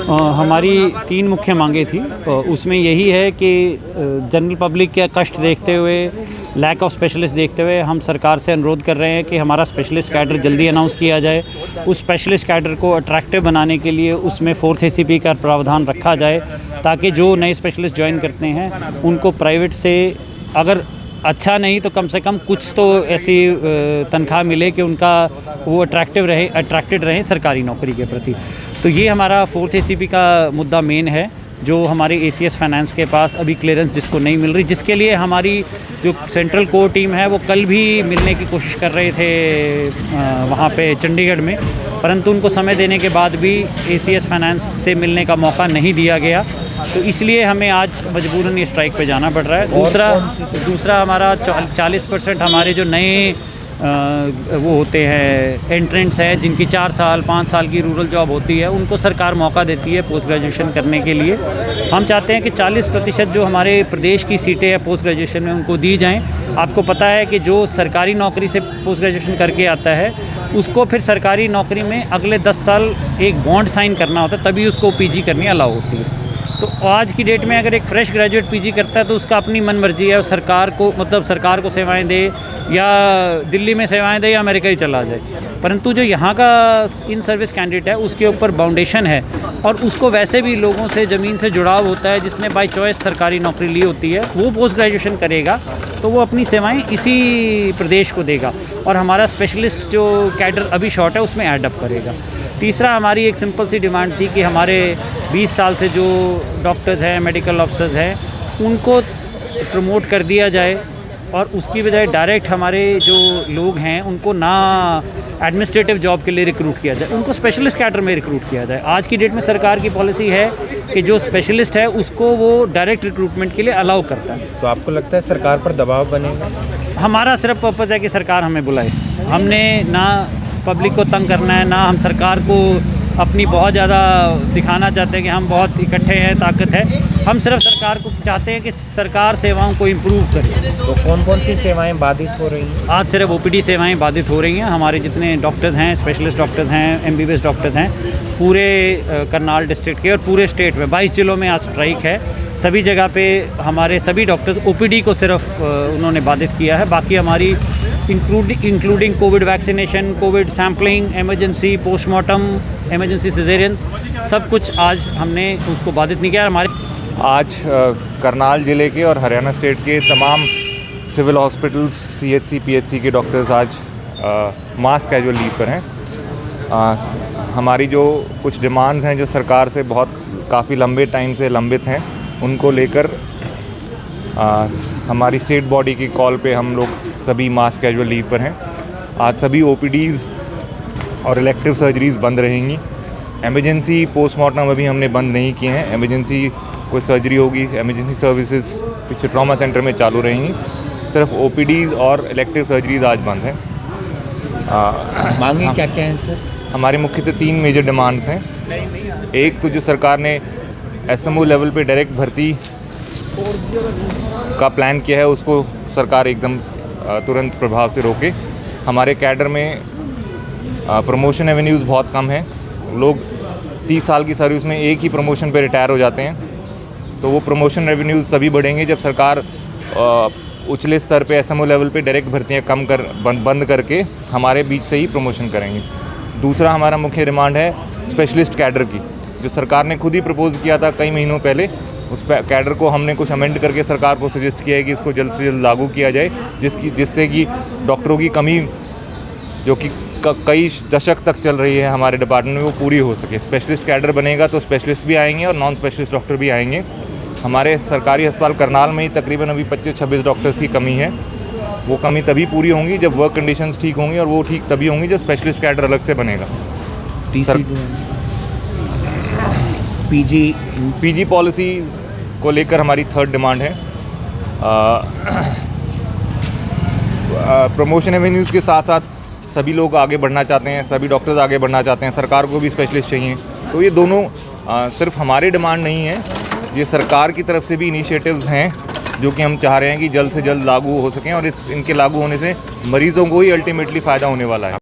हमारी 3 मुख्य मांगें थी। उसमें यही है कि जनरल पब्लिक के कष्ट देखते हुए, लैक ऑफ स्पेशलिस्ट देखते हुए हम सरकार से अनुरोध कर रहे हैं कि हमारा स्पेशलिस्ट कैडर जल्दी अनाउंस किया जाए। उस स्पेशलिस्ट कैडर को अट्रैक्टिव बनाने के लिए उसमें 4th ACP का प्रावधान रखा जाए, ताकि जो नए स्पेशलिस्ट ज्वाइन करते हैं उनको प्राइवेट से अगर अच्छा नहीं तो कम से कम कुछ तो ऐसी तनख्वाह मिले कि उनका वो अट्रैक्टेड रहें सरकारी नौकरी के प्रति। तो ये हमारा 4th ACP का मुद्दा मेन है, जो हमारे ACS फाइनेंस के पास अभी क्लियरेंस जिसको नहीं मिल रही, जिसके लिए हमारी जो सेंट्रल कोर टीम है वो कल भी मिलने की कोशिश कर रहे थे वहाँ पे चंडीगढ़ में, परंतु उनको समय देने के बाद भी ACS फाइनेंस से मिलने का मौका नहीं दिया गया। तो इसलिए हमें आज मजबूरन ये स्ट्राइक पे जाना पड़ रहा है। दूसरा हमारा 40% हमारे जो नए वो होते हैं एंट्रेंट्स हैं, जिनकी 4 साल 5 साल की रूरल जॉब होती है, उनको सरकार मौका देती है पोस्ट ग्रेजुएशन करने के लिए। हम चाहते हैं कि 40% जो हमारे प्रदेश की सीटें हैं पोस्ट ग्रेजुएशन में उनको दी जाएं। आपको पता है कि जो सरकारी नौकरी से पोस्ट ग्रेजुएशन करके आता है उसको फिर सरकारी नौकरी में अगले 10 साल एक बॉन्ड साइन करना होता है, तभी उसको PG करनी अलाउ होती है। तो आज की डेट में अगर एक फ्रेश ग्रेजुएट PG करता है तो उसका अपनी मन मर्जी है, सरकार को सेवाएं दे या दिल्ली में सेवाएं दे या अमेरिका ही चला जाए। परंतु जो यहाँ का इन सर्विस कैंडिडेट है उसके ऊपर बाउंडेशन है और उसको वैसे भी लोगों से ज़मीन से जुड़ाव होता है, जिसने बाय चॉइस सरकारी नौकरी ली होती है वो पोस्ट ग्रेजुएशन करेगा तो वो अपनी सेवाएं इसी प्रदेश को देगा और हमारा स्पेशलिस्ट जो कैडर अभी शॉर्ट है उसमें एडअप करेगा। तीसरा हमारी एक सिंपल सी डिमांड थी कि हमारे 20 साल से जो डॉक्टर्स हैं, मेडिकल ऑफिसर्स हैं, उनको प्रमोट कर दिया जाए और उसकी बजाय डायरेक्ट हमारे जो लोग हैं उनको ना एडमिनिस्ट्रेटिव जॉब के लिए रिक्रूट किया जाए, उनको स्पेशलिस्ट कैडर में रिक्रूट किया जाए। आज की डेट में सरकार की पॉलिसी है कि जो स्पेशलिस्ट है उसको वो डायरेक्ट रिक्रूटमेंट के लिए अलाउ करता है। तो आपको लगता है सरकार पर दबाव बनेगा? हमारा सिर्फ पर्पज़ है कि सरकार हमें बुलाए। हमने ना पब्लिक को तंग करना है, ना हम सरकार को अपनी बहुत ज़्यादा दिखाना चाहते हैं कि हम बहुत इकट्ठे हैं, ताकत है। हम सिर्फ सरकार को चाहते हैं कि सरकार सेवाओं को इम्प्रूव करे। तो कौन कौन सी सेवाएं बाधित हो रही हैं? आज सिर्फ OPD सेवाएं बाधित हो रही हैं। हमारे जितने डॉक्टर्स हैं, स्पेशलिस्ट डॉक्टर्स हैं, MBBS डॉक्टर्स हैं, पूरे करनाल डिस्ट्रिक्ट के और पूरे स्टेट में 22 जिलों में आज स्ट्राइक है। सभी जगह पे हमारे सभी डॉक्टर्स OPD को सिर्फ उन्होंने बाधित किया है। बाकी हमारी including Covid vaccination, Covid sampling, emergency postmortem, emergency caesareans, सब कुछ आज हमने उसको बाधित नहीं किया। हमारे आज करनाल ज़िले के और हरियाणा स्टेट के तमाम सिविल हॉस्पिटल्स, CHC, PHC के डॉक्टर्स आज मास कैजुअल लीव पर हैं। हमारी जो कुछ डिमांड्स हैं जो सरकार से बहुत काफ़ी लंबे टाइम से लंबित हैं, उनको लेकर हमारी स्टेट बॉडी की कॉल पे हम लोग सभी मास कैजुअल लीव पर हैं। आज सभी OPDs और इलेक्टिव सर्जरीज़ बंद रहेंगी। एमरजेंसी पोस्टमार्टम अभी हमने बंद नहीं किए हैं। एमरजेंसी कोई सर्जरी होगी, एमरजेंसी सर्विसेज पीछे ट्रॉमा सेंटर में चालू रहेंगी। सिर्फ OPDs और इलेक्टिव सर्जरीज़ आज बंद हैं। मांगे क्या क्या हैं सर? हमारे मुख्यतः 3 मेजर डिमांड्स हैं। एक तो जो सरकार ने SMO लेवल पे डायरेक्ट भर्ती का प्लान किया है उसको सरकार एकदम तुरंत प्रभाव से रोके। हमारे कैडर में प्रमोशन एवेन्यूज़ बहुत कम हैं। लोग 30 साल की सर्विस में एक ही प्रमोशन पे रिटायर हो जाते हैं, तो वो प्रमोशन रेवेन्यूज़ तभी बढ़ेंगे जब सरकार उछले स्तर पे SMO लेवल पे डायरेक्ट भर्तियाँ बंद करके हमारे बीच से ही प्रमोशन करेंगे। दूसरा हमारा मुख्य डिमांड है स्पेशलिस्ट कैडर की, जो सरकार ने खुद ही प्रपोज़ किया था कई महीनों पहले। उस कैडर को हमने कुछ अमेंड करके सरकार को सजेस्ट किया है कि इसको जल्द से जल्द लागू किया जाए, जिससे कि डॉक्टरों की कमी जो कि कई दशक तक चल रही है हमारे डिपार्टमेंट में वो पूरी हो सके। स्पेशलिस्ट कैडर बनेगा तो स्पेशलिस्ट भी आएंगे और नॉन स्पेशलिस्ट डॉक्टर भी आएंगे। हमारे सरकारी अस्पताल करनाल में ही तकरीबन अभी 25-26 डॉक्टर्स की कमी है। वो कमी तभी पूरी होंगी जब वर्क कंडीशंस ठीक होंगी, और वो ठीक तभी होंगी जब स्पेशलिस्ट कैडर अलग से बनेगा। PG पॉलिसी को लेकर हमारी 3rd डिमांड है। प्रमोशन एवेन्यूज़ के साथ साथ सभी लोग आगे बढ़ना चाहते हैं, सभी डॉक्टर्स आगे बढ़ना चाहते हैं, सरकार को भी स्पेशलिस्ट चाहिए। तो ये दोनों सिर्फ हमारी डिमांड नहीं है, ये सरकार की तरफ से भी इनिशिएटिव्स हैं जो कि हम चाह रहे हैं कि जल्द से जल्द लागू हो सकें और इनके लागू होने से मरीजों को ही अल्टीमेटली फ़ायदा होने वाला है।